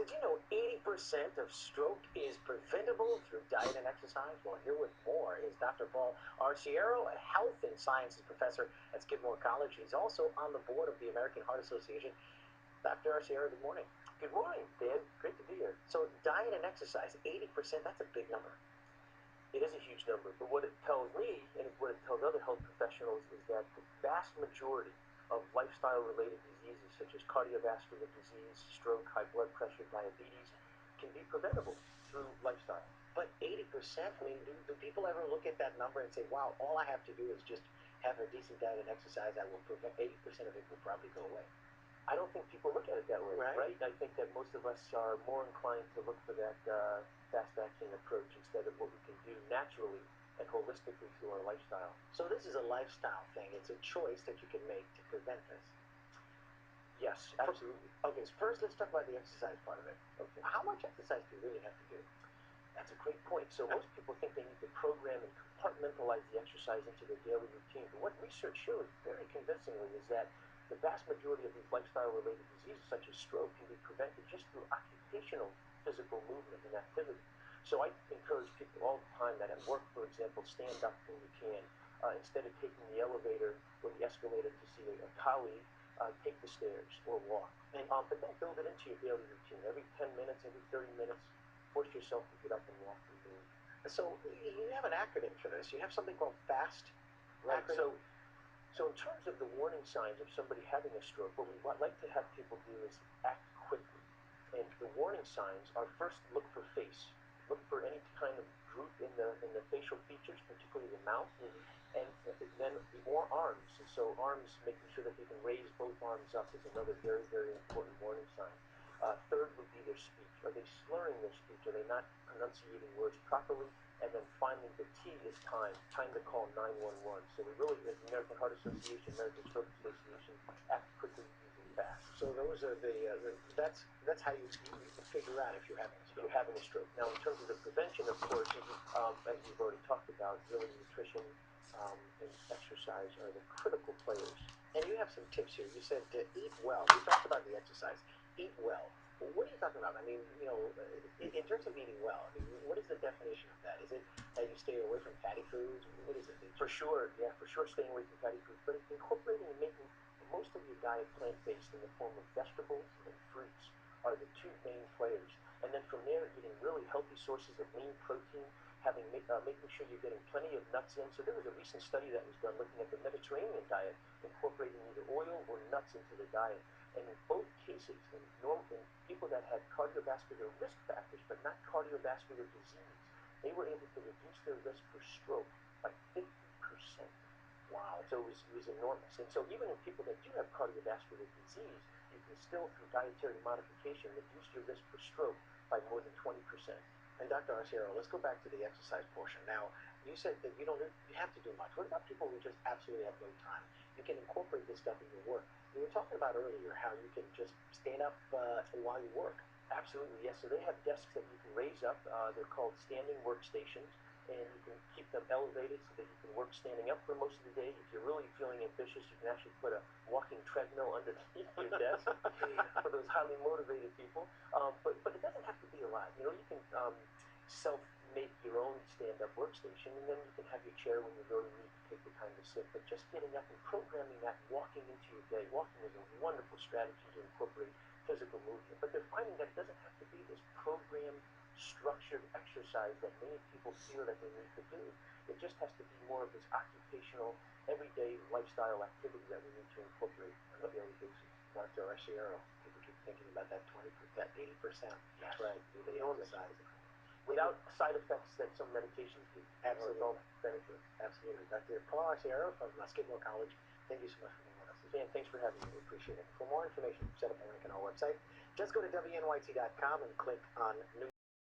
Did you know 80% of stroke is preventable through diet and exercise? Well, here with more is Dr. Paul Arciero, a health and sciences professor at Skidmore College. He's also on the board of the American Heart Association. Dr. Arciero, good morning. Good morning, Dan. Great to be here. So diet and exercise, 80%, that's a big number. It is a huge number, but what it tells me and what it tells other health professionals is that the vast majority of lifestyle-related diseases such as cardiovascular disease, stroke, high blood pressure, diabetes can be preventable through lifestyle. But 80%, I mean, do people ever look at that number and say, wow, all I have to do is just have a decent diet and exercise, I will prevent 80% of it will probably go away? I don't think people look at it that way, right? I think that most of us are more inclined to look for that fast-acting approach instead of what we can do naturally and holistically through our lifestyle. So this is a lifestyle thing. It's a choice that you can make to prevent this. Yes, absolutely. Okay, so first let's talk about the exercise part of it. Okay. How much exercise do you really have to do? That's a great point. So most people think they need to program and compartmentalize the exercise into their daily routine. But what research shows very convincingly is that the vast majority of these lifestyle-related diseases, such as stroke, can be prevented just through occupational physical movement and activity. So I encourage people all the time that at work, for example, stand up when you can. Instead of taking the elevator or the escalator to see a colleague, take the stairs or walk. But then build it into your daily routine. Every 10 minutes, every 30 minutes, force yourself to get up and walk and move. So you have an acronym for this. You have something called FAST. Right. So in terms of the warning signs of somebody having a stroke, what we like to have people do is act quickly. And the warning signs are first look for face. Look for any kind of droop in the facial features, particularly the mouth, and then more arms. And so arms, making sure that they can raise both arms up is another very, very important warning sign. Third would be their speech. Are they slurring their speech? Are they not enunciating words properly? And then finally, the T is time to call 911. So we really, as the American Heart Association, American Stroke Association, act quickly, using fast. So those are that's how you figure out if you're having a stroke. You're having a stroke. Now, in terms of the prevention, of course, as we've already talked about, really nutrition and exercise are the critical players. And you have some tips here. You said to eat well. We talked about the exercise. Eat well. What are you talking about? I mean, in terms of eating well, I mean, what is the definition of that? Is it that you stay away from fatty foods? What is it? For sure, staying away from fatty foods, but incorporating and making most of your diet plant-based in the form of vegetables and fruits are the two main players. And then from there, eating really healthy sources of lean protein, making sure you're getting plenty of nuts in. So there was a recent study that was done looking at the Mediterranean diet, incorporating either oil or nuts into the diet. And in both cases, in people that had cardiovascular risk factors, but not cardiovascular disease, they were able to reduce their risk for stroke by 50%. Wow. So it was enormous. And so even in people that do have cardiovascular disease, you can still, through dietary modification, reduce your risk for stroke by more than 20%. And Dr. Arciero, let's go back to the exercise portion. Now, you said that you have to do much. What about people who just absolutely have no time? You can incorporate this stuff in your work. We were talking about earlier how you can just stand up while you work. Absolutely, yes. So they have desks that you can raise up. They're called standing workstations, and you can keep them elevated so that you can work standing up for most of the day. If you're really feeling ambitious, you can actually put a walking treadmill underneath your desk for those highly motivated people. But it doesn't have to be a lot. You can self-make your own stand-up workstation, and then you can have your chair when you really need to take the time to sit. But just getting up and programming that, walking into your day. Walking is a wonderful strategy to incorporate physical movement. But they're finding that it doesn't have to be this programmed, structured exercise that many people feel that they need to do. It just has to be more of this occupational, everyday lifestyle activity that we need to incorporate on a daily basis. Dr. Arciero, people keep thinking about that 20%, that 80%. That's right. Do they exercise? Without side effects that some medications do. Absolutely. All benefit. Absolutely. Dr. Paul Arciero from Skidmore College, thank you so much for being with us. Dan, thanks for having me. We appreciate it. For more information, set up a link on our website. Just go to WNYT.com and click on News.